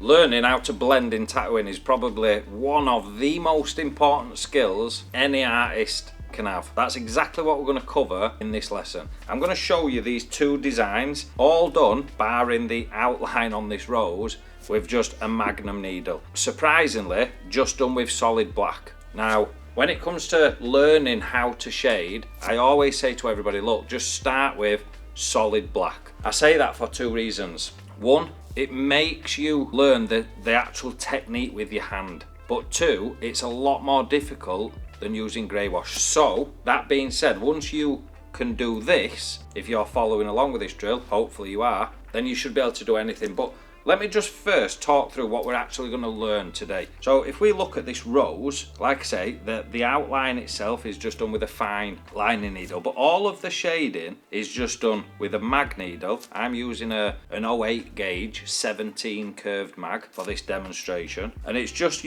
Learning how to blend in tattooing is probably one of the most important skills any artist can have. That's exactly what we're going to cover in this lesson. I'm going to show you these two designs, all done, barring the outline on this rose, with just a magnum needle. Surprisingly, just done with solid black. Now, when it comes to learning how to shade, I always say to everybody, look, just start with solid black. I say that for two reasons. One, it makes you learn the actual technique with your hand. But two, it's a lot more difficult than using grey wash. So, that being said, once you can do this, if you're following along with this drill, hopefully you are, then you should be able to do anything. But let me just first talk through what we're actually going to learn today. So if we look at this rose, like I say, the outline itself is just done with a fine lining needle, but all of the shading is just done with a mag needle. I'm using an 08 gauge 17 curved mag for this demonstration, and it's just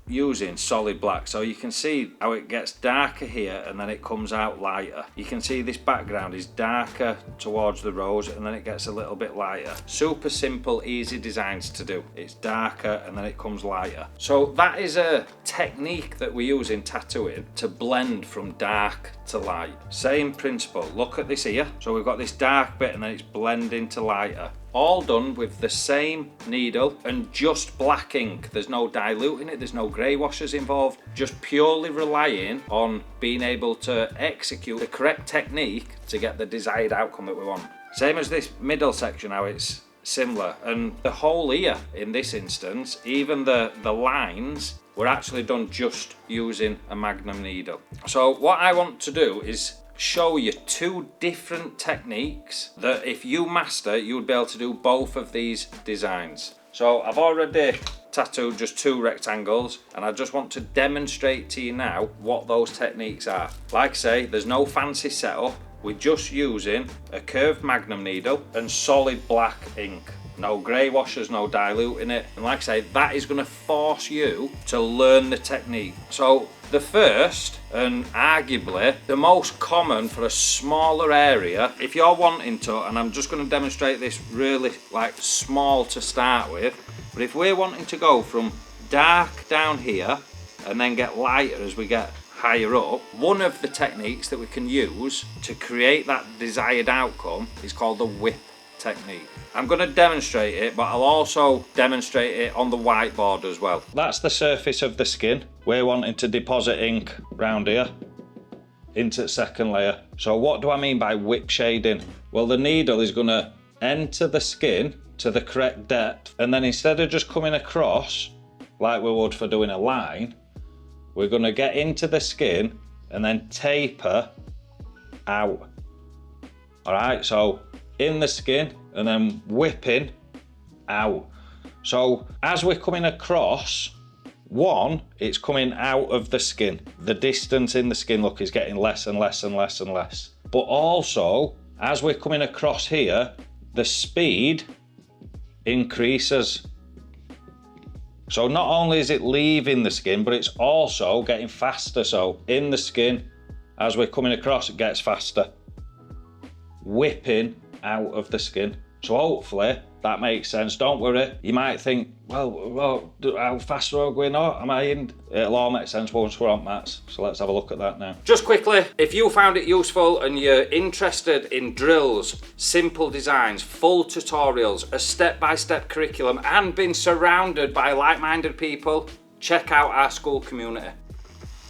using solid black. So you can see how it gets darker here and then it comes out lighter. You can see this background is darker towards the rose and then it gets a little bit lighter. Super simple, easy designs to do. It's darker and then it comes lighter. So that is a technique that we use in tattooing to blend from dark to light. Same principle. Look at this here. So we've got this dark bit and then it's blending to lighter. All done with the same needle and just black ink. There's no diluting it, there's no grey washes involved, just purely relying on being able to execute the correct technique to get the desired outcome that we want. Same as this middle section, how it's similar, and the whole ear in this instance, even the lines were actually done just using a magnum needle. So what I want to do is show you two different techniques that if you master, you would be able to do both of these designs. So I've already tattooed just two rectangles and I just want to demonstrate to you now what those techniques are. Like I say, there's no fancy setup. We're just using a curved magnum needle and solid black ink. No grey washers, no diluting it. And like I say, that is going to force you to learn the technique. So the first, and arguably the most common for a smaller area, if you're wanting to, and I'm just going to demonstrate this really like small to start with, but if we're wanting to go from dark down here and then get lighter as we get higher up, one of the techniques that we can use to create that desired outcome is called the whip technique. I'm going to demonstrate it, but I'll also demonstrate it on the whiteboard as well. That's the surface of the skin. We're wanting to deposit ink round here into the second layer. So what do I mean by whip shading? Well, the needle is going to enter the skin to the correct depth, and then instead of just coming across like we would for doing a line, we're going to get into the skin and then taper out. All right, so in the skin and then whipping out. So as we're coming across, one, it's coming out of the skin. The distance in the skin, look, is getting less and less and less and less. But also, as we're coming across here, the speed increases. So not only is it leaving the skin, but it's also getting faster. So in the skin, as we're coming across, it gets faster. Whipping out of the skin. So hopefully that makes sense. Don't worry. You might think, well, how fast are we going on? Am I in? It'll all make sense once we're on mats. So let's have a look at that now. Just quickly, if you found it useful and you're interested in drills, simple designs, full tutorials, a step-by-step curriculum, and been surrounded by like-minded people, check out our school community.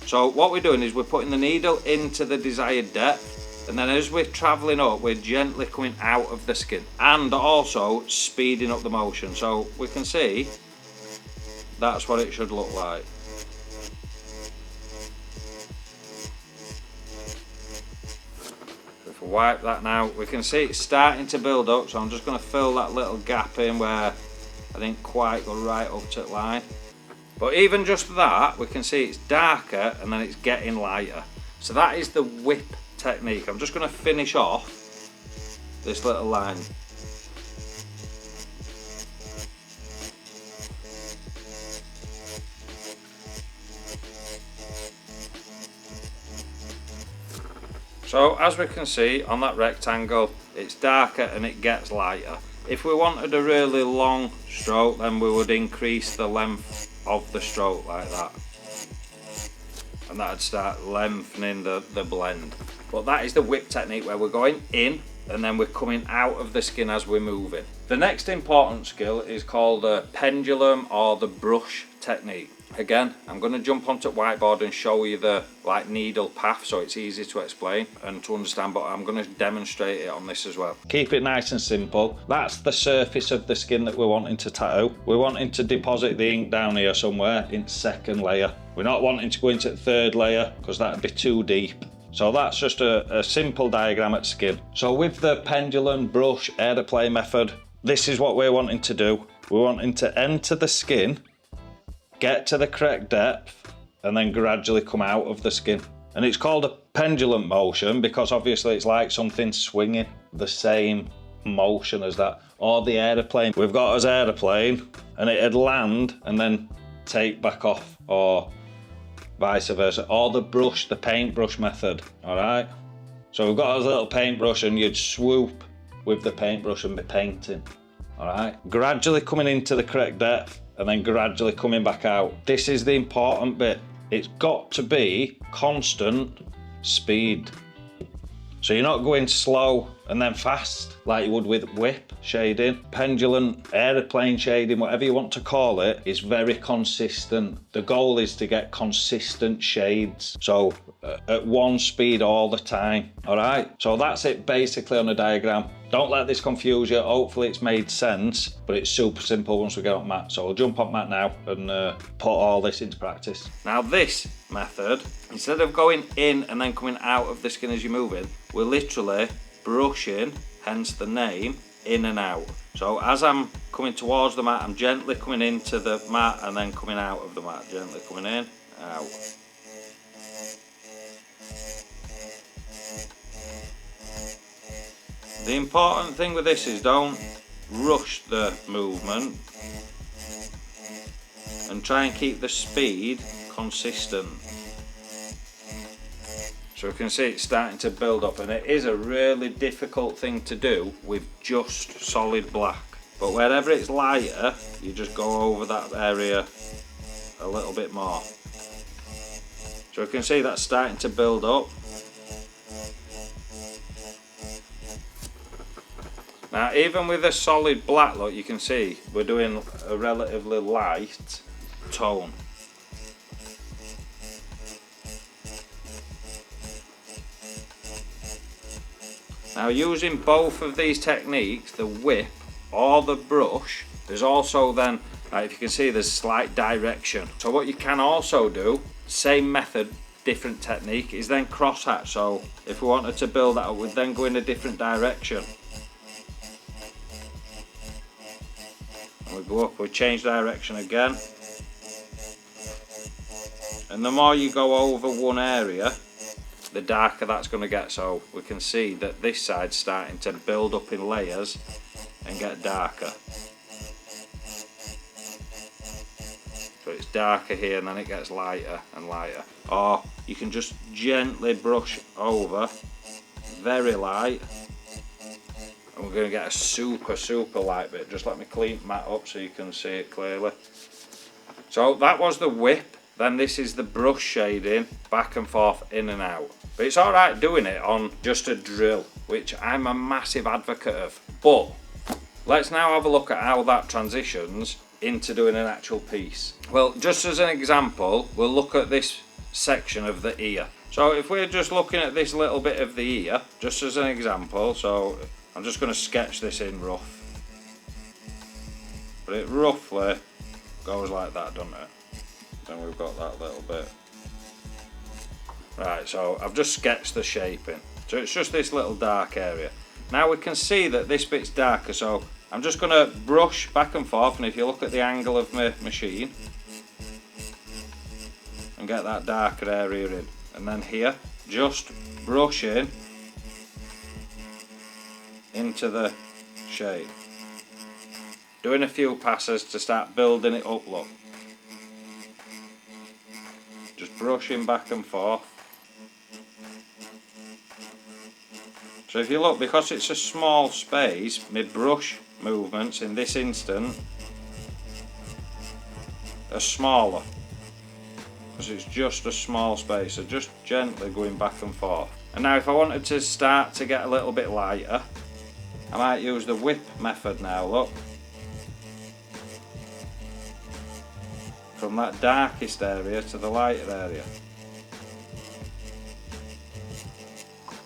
So what we're doing is we're putting the needle into the desired depth, and then as we're travelling up, we're gently coming out of the skin and also speeding up the motion. So we can see that's what it should look like. If we wipe that now, we can see it's starting to build up, so I'm just going to fill that little gap in where I didn't quite go right up to the line. But even just that, we can see it's darker and then it's getting lighter. So that is the whip technique. I'm just going to finish off this little line. So as we can see on that rectangle, it's darker and it gets lighter. If we wanted a really long stroke, then we would increase the length of the stroke like that. And that would start lengthening the blend. But that is the whip technique, where we're going in and then we're coming out of the skin as we're moving. The next important skill is called the pendulum or the brush technique. Again, I'm going to jump onto whiteboard and show you the needle path so it's easy to explain and to understand, but I'm going to demonstrate it on this as well. Keep it nice and simple. That's the surface of the skin that we're wanting to tattoo. We're wanting to deposit the ink down here somewhere in second layer. We're not wanting to go into the third layer because that would be too deep. So that's just a simple diagram at skin. So with the pendulum, brush, aeroplane method, this is what we're wanting to do. We're wanting to enter the skin, get to the correct depth, and then gradually come out of the skin. And it's called a pendulum motion because obviously it's like something swinging, the same motion as that. Or the aeroplane. We've got as aeroplane and it'd land and then take back off, or vice versa. Or the brush, the paintbrush method, all right? So we've got a little paintbrush and you'd swoop with the paintbrush and be painting, all right? Gradually coming into the correct depth and then gradually coming back out. This is the important bit. It's got to be constant speed. So you're not going slow and then fast like you would with whip shading. Pendulum, aeroplane shading, whatever you want to call it, is very consistent. The goal is to get consistent shades. So at one speed all the time, all right? So that's it basically on a diagram. Don't let this confuse you. Hopefully it's made sense, but it's super simple once we get on mat. So I'll jump on mat now and put all this into practice. Now this method, instead of going in and then coming out of the skin as you're moving, we're literally brushing, hence the name, in and out. So as I'm coming towards the mat, I'm gently coming into the mat and then coming out of the mat. Gently coming in, out. The important thing with this is don't rush the movement and try and keep the speed consistent. So we can see it's starting to build up, and it is a really difficult thing to do with just solid black. But wherever it's lighter, you just go over that area a little bit more. So we can see that's starting to build up. Now even with a solid black look, you can see we're doing a relatively light tone. Now using both of these techniques, the whip or the brush, there's also then, if you can see, there's slight direction. So what you can also do, same method, different technique, is then cross hatch. So if we wanted to build that up, we'd then go in a different direction. And we go up, we change direction again. And the more you go over one area, the darker that's going to get. So we can see that this side's starting to build up in layers and get darker. So it's darker here and then it gets lighter and lighter. Or you can just gently brush over, very light, and we're going to get a super light bit. Just let me clean mat up so you can see it clearly. So that was the whip. Then this is the brush shading, back and forth, in and out. But it's alright doing it on just a drill, which I'm a massive advocate of. But let's now have a look at how that transitions into doing an actual piece. Well, just as an example, we'll look at this section of the ear. So if we're just looking at this little bit of the ear, just as an example, so I'm just going to sketch this in rough. But it roughly goes like that, doesn't it? Then we've got that little bit. Right, so I've just sketched the shaping. So it's just this little dark area. Now we can see that this bit's darker, so I'm just going to brush back and forth, and if you look at the angle of my machine, and get that darker area in. And then here, just brushing into the shade. Doing a few passes to start building it up, look. Just brushing back and forth. So if you look, because it's a small space, my brush movements in this instant a smaller, because it's just a small space, so just gently going back and forth. And now if I wanted to start to get a little bit lighter, I might use the whip method now, look. From that darkest area to the lighter area.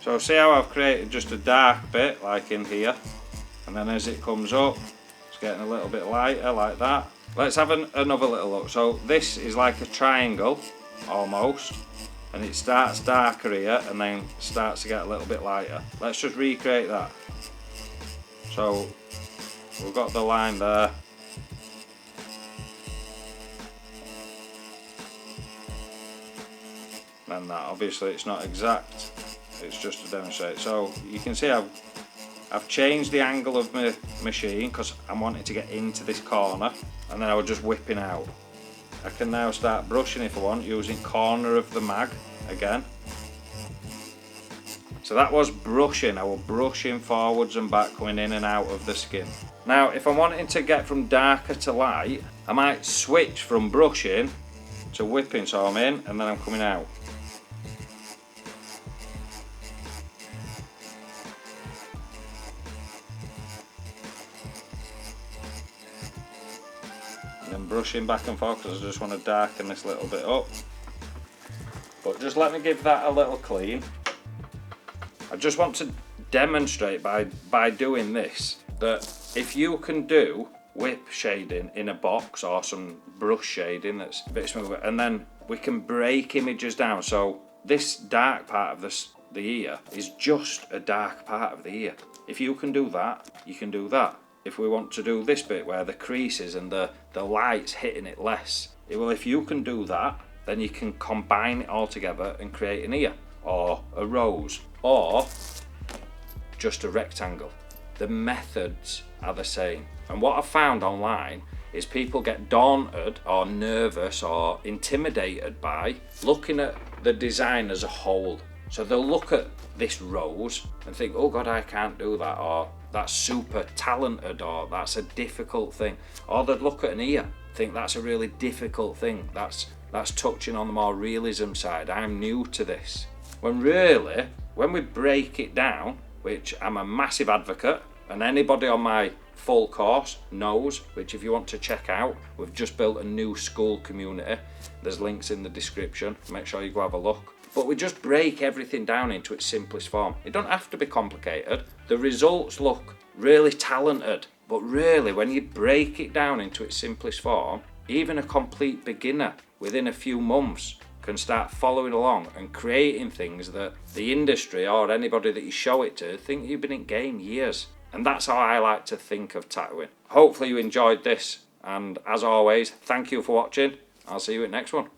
So see how I've created just a dark bit like in here, and then as it comes up it's getting a little bit lighter like that. Let's have another little look. So this is like a triangle almost, and it starts darker here and then starts to get a little bit lighter. Let's just recreate that. So we've got the line there. And that, obviously it's not exact, it's just to demonstrate. So you can see I've changed the angle of my machine because I'm wanting to get into this corner, and then I was just whipping out. I can now start brushing if I want, using corner of the mag again. So that was brushing, I was brushing forwards and back, coming in and out of the skin. Now if I'm wanting to get from darker to light, I might switch from brushing to whipping, so I'm in and then I'm coming out. And then brushing back and forth because I just want to darken this little bit up. But just let me give that a little clean. I just want to demonstrate by doing this that if you can do whip shading in a box or some brush shading that's a bit smoother, and then we can break images down. So this dark part of the ear is just a dark part of the ear. If you can do that, you can do that. If we want to do this bit where the creases and the light's hitting it less, well, if you can do that, then you can combine it all together and create an ear or a rose or just a rectangle. The methods are the same. And what I've found online is people get daunted or nervous or intimidated by looking at the design as a whole. So they'll look at this rose and think, oh God, I can't do that, or that's super talented, or that's a difficult thing. Or they'd look at an ear, think that's a really difficult thing, that's touching on the more realism side, I'm new to this. When really, when we break it down, which I'm a massive advocate, and anybody on my full course knows, which if you want to check out, we've just built a new school community, there's links in the description, make sure you go have a look. But we just break everything down into its simplest form. It don't have to be complicated. The results look really talented, but really when you break it down into its simplest form, even a complete beginner within a few months can start following along and creating things that the industry or anybody that you show it to think you've been in game years. And that's how I like to think of tattooing. Hopefully you enjoyed this, and as always, thank you for watching. I'll see you at the next one.